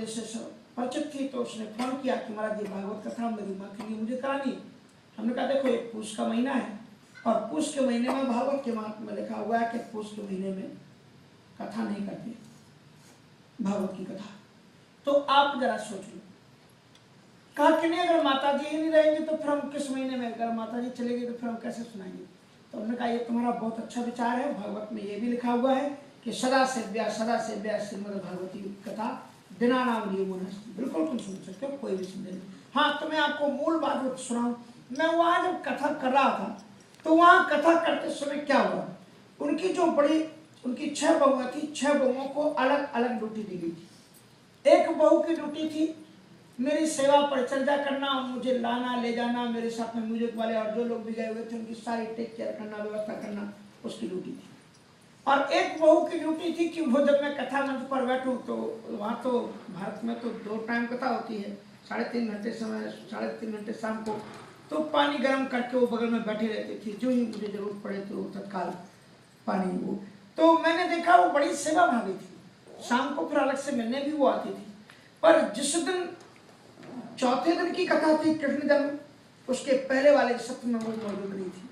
उपदेश से परिचित थी, तो उसने फोन किया कि महाराज ये भागवत कथा मेरी माँ के लिए मुझे करानी। हमने कहा देखो एक पूष का महीना है और पूष के महीने में भागवत के महात्म्य में लिखा हुआ है कि पूष के महीने में कथा नहीं करते भागवत की कथा, तो आप जरा सोच लो। कहा कि नहीं अगर माता जी ही नहीं रहेंगे तो फिर हम किस महीने में, अगर माता जी चलेगी तो फिर हम कैसे सुनाएंगे। तो हमने कहा ये तुम्हारा बहुत अच्छा विचार है, भागवत में ये भी लिखा हुआ है कि सदा सेव्या श्रीमद् भागवती कथा बिना नाम नियमो नास्ति, बिल्कुल तुम सुन सकते हो, कोई भी संदेह नहीं। हाँ तो मैं आपको मूल बात सुनाऊं, मैं वहाँ जब कथा कर रहा था तो वहाँ कथा करते समय क्या हुआ, उनकी जो बड़ी उनकी 6 बहुएं थी, 6 बहुओं को अलग अलग ड्यूटी दी गई थी। एक बहू की ड्यूटी थी मेरी सेवा परिचर्या करना, मुझे लाना ले जाना, मेरे साथ में म्यूजिक वाले और जो लोग भी गए हुए थे उनकी सारी टेक केयर करना, व्यवस्था करना, उसकी ड्यूटी थी। और एक बहू की ड्यूटी थी कि वो जब मैं कथा मंच पर बैठूं तो वहाँ तो भारत में तो 2 टाइम कथा होती है, 3.5 घंटे समय, 3.5 घंटे शाम को, तो पानी गर्म करके वो बगल में बैठे रहती थी, जो ही मुझे जरूरत पड़े तो तत्काल पानी वो। तो मैंने देखा वो बड़ी सेवा भावी थी, शाम को फिर अलग से मिलने भी वो आती थी। पर जिस दिन चौथे दिन की कथा थी कृष्ण जन्म, उसके पहले वाले सत्र में वो मौजूद नहीं थी।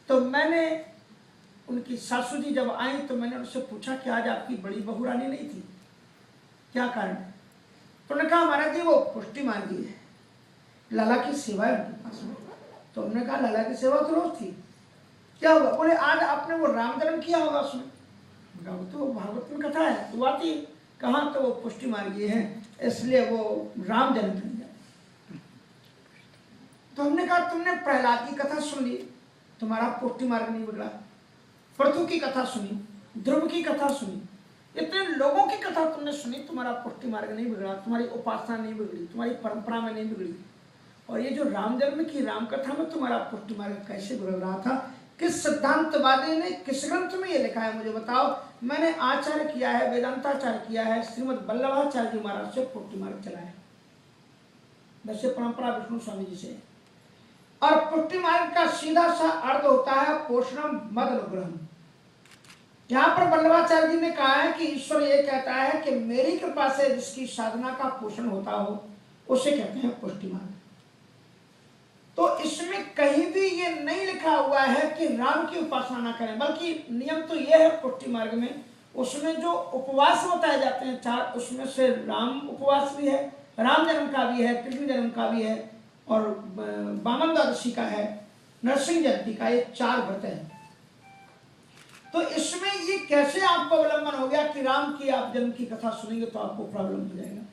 तो मैंने उनकी सासू जी जब आई तो मैंने उनसे पूछा कि आज आपकी बड़ी बहू रानी नहीं थी, क्या कारण। तो उन्होंने कहा महाराज जी वो पुष्टि मांगी है, लाला की सेवा है उनके पास में। तो उन्होंने कहा लाला की सेवा तो रोज थी, क्या हुआ। बोले आज आपने वो राम जन्म किया होगा उसमें। वो तो भागवत में कथा है, तो आती कहाँ, तो वो पुष्टि मार्गी है इसलिए वो राम जन्म नहीं जाए। तो हमने कहा तुमने प्रहलाद की कथा सुन ली, तुम्हारा पुष्टि मार्ग नहीं बिगड़ा, पृथु की कथा सुनी, ध्रुव की कथा सुनी, इतने लोगों की कथा तुमने सुनी, तुम्हारा पुष्टि मार्ग नहीं बिगड़ा, तुम्हारी उपासना नहीं बिगड़ी, तुम्हारी परंपरा में नहीं बिगड़ी। और ये जो राम जन्म की राम कथा में तुम्हारा पुष्टि मार्ग कैसे बिगड़ रहा था, किस सिद्धांतवादी ने किस ग्रंथ में ये लिखा है मुझे बताओ। मैंने आचार्य किया है, वेदांताचार्य किया है, श्रीमद् वल्लभाचार्य जी महाराज से पुष्टि मार्ग चला है, वैसे परंपरा विष्णु स्वामी जी से। और पुष्टि मार्ग का सीधा सा अर्थ होता है पोषणम मद अनुग्रहम। यहाँ पर वल्लभाचार्य जी ने कहा है कि ईश्वर ये कहता है कि मेरी कृपा से जिसकी साधना का पोषण होता हो उसे कहते हैं पुष्टि मार्ग। तो इसमें कहीं भी ये नहीं लिखा हुआ है कि राम की उपासना ना करें, बल्कि नियम तो ये है पुष्टि मार्ग में, उसमें जो उपवास बताए जाते हैं 4, उसमें से राम उपवास भी है, राम जन्म का भी है, कृष्ण जन्म का भी है, और वामन द्वादशी का है, नरसिंह जयंती का, ये 4 व्रत है। तो इसमें ये कैसे आपको अवलंबन हो गया कि राम की आप जन्म की कथा सुनेंगे तो आपको प्रॉब्लम हो जाएगा।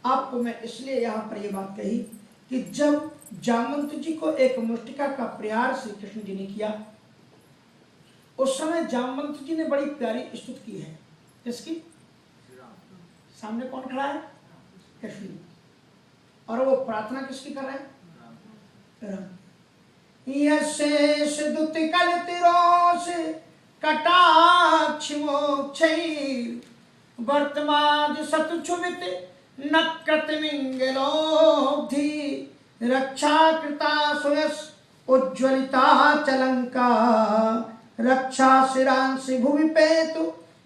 आपको मैं इसलिए यहाँ पर ये बात कही कि जब जामवंत जी को एक मुष्टिका का प्रहार श्री कृष्ण जी ने किया, उस समय जामवंत जी ने बड़ी प्यारी स्तुति की है। किसकी? सामने कौन खड़ा है? कृष्ण जी। और वो प्रार्थना किसकी कर रहे हैं? राम। यशेष दुत कल तिरोष कटाक्ष मोक्षैर वर्तमान सतुच्छुमित नकृतमिंगलोधि रक्षा कृता सुयस उज्ज्वलिता चलंका रक्षा शिरांसि भुवि पेतु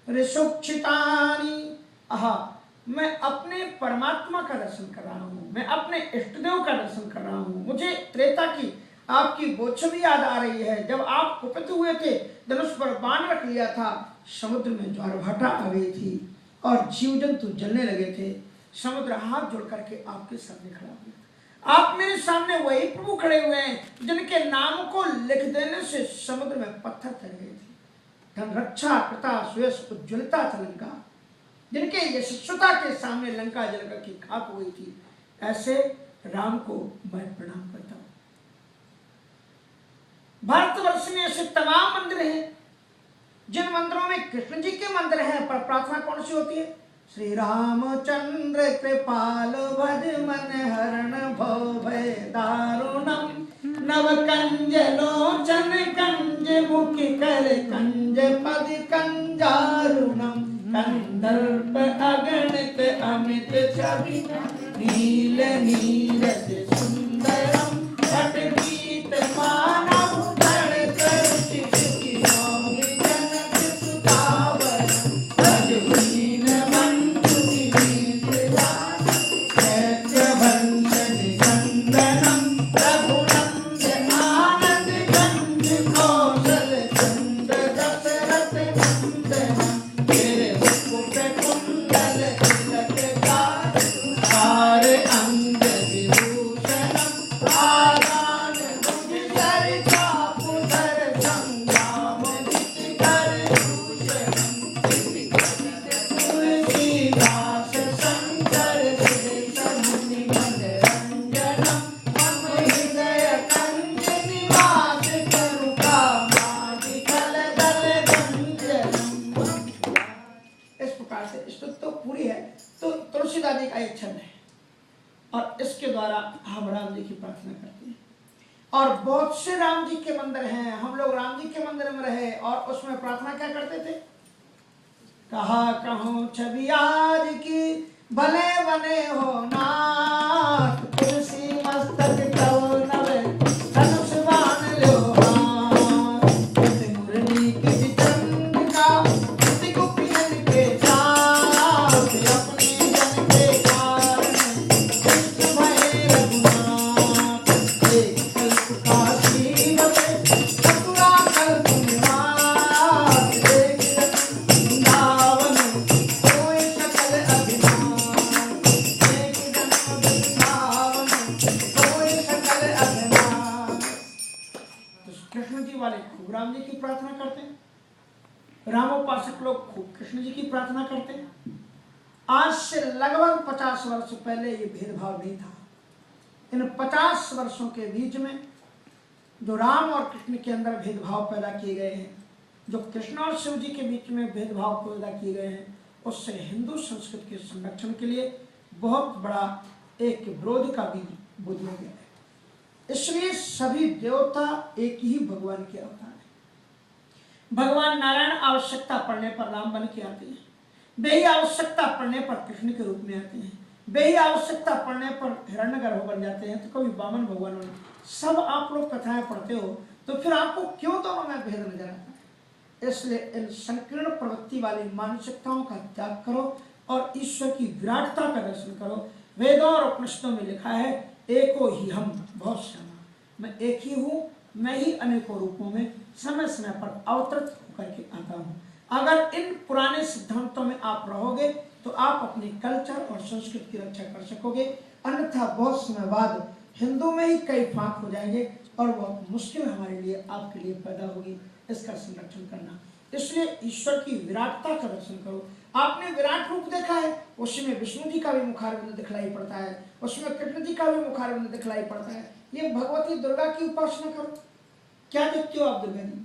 ऋषुक्षितानि। आहा, मैं अपने परमात्मा का दर्शन कर रहा हूँ, मैं अपने इष्टदेव का दर्शन कर रहा हूँ। मुझे त्रेता की आपकी वो छवि याद आ रही है, जब आप कुपित हुए थे, धनुष पर बाण रख लिया था, समुद्र में ज्वार भाटा आ गई थी और जीव जंतु जलने लगे थे, समुद्र हाथ जोड़ करके आपके सामने खड़ा हो गया। आप मेरे सामने वही प्रभु खड़े हुए हैं जिनके नाम को लिख देने से समुद्र में पत्थर तैर गए थे। धन रक्षा कृता सुयस उज्ज्वलता लंका, जिनके यशस्वता के सामने लंका जलकर की खाक हुई थी, ऐसे राम को मैं प्रणाम करता हूं। भारतवर्ष में ऐसे तमाम मंदिर हैं जिन मंदिरों में कृष्ण जी के मंदिर हैं, पर प्रार्थना कौन सी होती है? श्री रामचंद्र कृपाल भज मन हरण भव भय दारुणम नव कंज लोचन कंज मुख कर कंज पद कंजारुणम कंदर्प अगणित अमित छवि नील नीरज सुंदरम भट गीत मानव धड़ कर चिकी योगी जनक सुतावरम भज हीन मंजु नीत तिलक चार अंग विभूषणम आदान भुज चरिता पुधर संग्राम जित कर भूषणम तुलसीदास शंकर मुनि मनरंजनम मम हृदय कंज निवास करुका माधि कल दल गंजनम। इस प्रकार से स्तुति तो पूरी है। तो तुलसीदास जी का एक छंद है और इसके द्वारा हम राम जी की प्रार्थना करते हैं। और बहुत से राम जी के मंदिर हैं, हम लोग राम जी के मंदिर में रहे और उसमें प्रार्थना क्या करते थे? कहा कहूँ छवि आज की भले बने हो नाथ, तुलसी मस्तक कहो नवे धनुष बाण लो हाथ, जैसे मुरली की चंद्रिका स्तुति गोपियन के साथ, अपने जन के कारण दुष्ट भये रघुनाथ, एक कल्प काशी बसे चतुरा कल्प निवास, एक वृंदावन कोई सकल अभिमान, एक जन्म वृंदावन कोई सकल अभिमान। तो कृष्ण जी वाले खूब राम जी की प्रार्थना करते हैं, रामोपासक लोग खूब कृष्ण जी की प्रार्थना करते हैं। आज से लगभग 50 वर्ष पहले ये भेदभाव नहीं था। इन 50 वर्षों के बीच में जो राम और कृष्ण के अंदर भेदभाव पैदा किए गए हैं, जो कृष्ण और शिव जी के बीच में भेदभाव पैदा किए गए हैं, उससे हिंदू संस्कृति के संरक्षण के लिए बहुत बड़ा एक विरोध का बीज बो दिया गया है। इसलिए सभी देवता एक ही भगवान के अवतार हैं। भगवान नारायण आवश्यकता पड़ने पर राम बन के आते हैं, वे ही आवश्यकता पड़ने पर कृष्ण के रूप में आते हैं, वे ही आवश्यकता पड़ने पर हिरण्यगर्भ बन जाते हैं, तो कभी वामन भगवान बने। सब आप लोग कथाएं पढ़ते हो तो फिर आपको क्यों दोनों में भेद नजर आता है? इसलिए इन संकीर्ण प्रवृत्ति वाली मानसिकताओं का त्याग करो और ईश्वर की विराटता का दर्शन करो। वेदों और उपनिषदों में लिखा है, एको ही हम बहुत श्यामा, मैं एक ही हूँ, मैं ही अनेकों रूपों में समय समय पर अवतरित होकर के आता हूँ। अगर इन पुराने सिद्धांतों में आप रहोगे तो आप अपने कल्चर और संस्कृति की रक्षा कर सकोगे, अन्यथा बहुत समय बाद हिंदू में ही कई फाक हो जाएंगे और बहुत मुश्किल हमारे लिए आपके लिए पैदा होगी इसका संरक्षण करना। इसलिए ईश्वर की विराटता का दर्शन करो। आपने विराट रूप देखा है, उसमें विष्णु जी का भी मुखारविंद दिखलाई पड़ता है, उसमें कृष्ण जी का भी मुखारविंद दिखलाई पड़ता है। ये भगवती दुर्गा की उपासना करो। क्या देखते हो आप दुर्गा जी?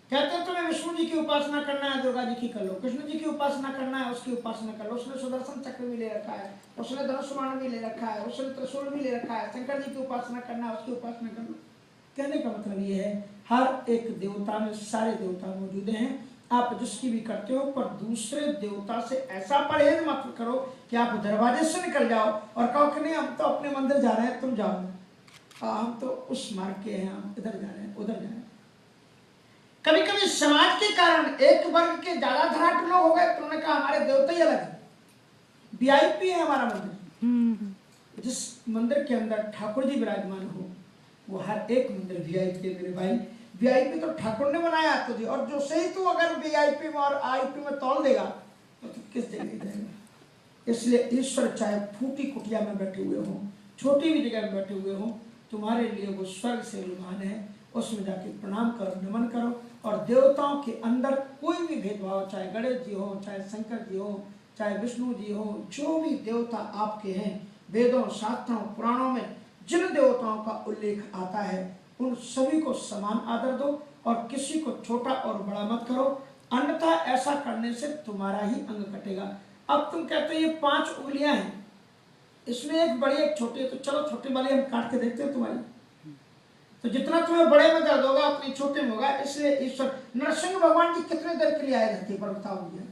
कहते हैं तुम्हें विष्णु जी की उपासना करना है, दुर्गा जी की कर लो। कृष्ण जी की उपासना करना है, उसकी उपासना कर लो। उसने सुदर्शन चक्र भी ले रखा है, उसने धनुष बाण भी ले रखा है, उसने त्रिशूल भी ले रखा है। शंकर जी की उपासना करना है, उसकी उपासना कर लो। कहने का मतलब ये है, हर एक देवता में सारे देवता मौजूद हैं, आप जिसकी भी करते हो, पर दूसरे देवता से ऐसा परहेज मत करो कि आप दरवाजे से निकल जाओ और कहो कि नहीं हम तो अपने मंदिर जा रहे हैं, तुम जाओ, हम तो उस मार्ग के हैं, हम इधर जा रहे हैं, उधर जा रहे हैं। कभी कभी समाज के कारण एक वर्ग के ज्यादा धनाढ्य लोग हो गए तो उन्होंने कहा हमारे देवता ही अलग है, वीआईपी है हमारा मंदिर। जिस मंदिर के अंदर ठाकुर जी विराजमान हो वो हर एक मंदिर वीआईपी है मेरे भाई। वीआईपी तो ठाकुर ने बनाया तुझे, और जो सही तू अगर वीआईपी में और आईपी में तोल देगा तो तू किस जगह जाएगा। इसलिए ईश्वर चाहे फूटी कुटिया में बैठे हुए हो, छोटी भी जगह में बैठे हुए हो, तुम्हारे लिए वो स्वर्ग से विमान है, उसमें जाके प्रणाम करो, नमन करो। और देवताओं के अंदर कोई भी भेदभाव, चाहे गणेश जी हो, चाहे शंकर जी हो, चाहे विष्णु जी हो, जो भी देवता आपके हैं, वेदों शास्त्रों पुराणों में जिन देवताओं का उल्लेख आता है उन सभी को समान आदर दो और किसी को छोटा और बड़ा मत करो, अन्यथा ऐसा करने से तुम्हारा ही अंग कटेगा। अब तुम कहते हो ये 5 उंगलियां हैं, इसमें एक बड़ी एक छोटी है, तो चलो छोटी वाली हम काट के देखते हो तुम्हारी, तो जितना तुम्हें बड़े में दर्द होगा उतनी छोटे में होगा। इसलिए ईश्वर नरसिंह भगवान जी कितने देर के लिए आए धरती पर बताओ मुझे,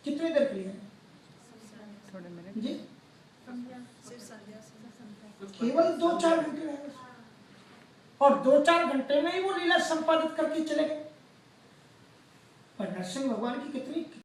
कितने देर के लिए जी? केवल 2-4 घंटे रहे और 2-4 घंटे में ही वो लीला संपादित करके चले गए। पर नरसिंह भगवान की कितनी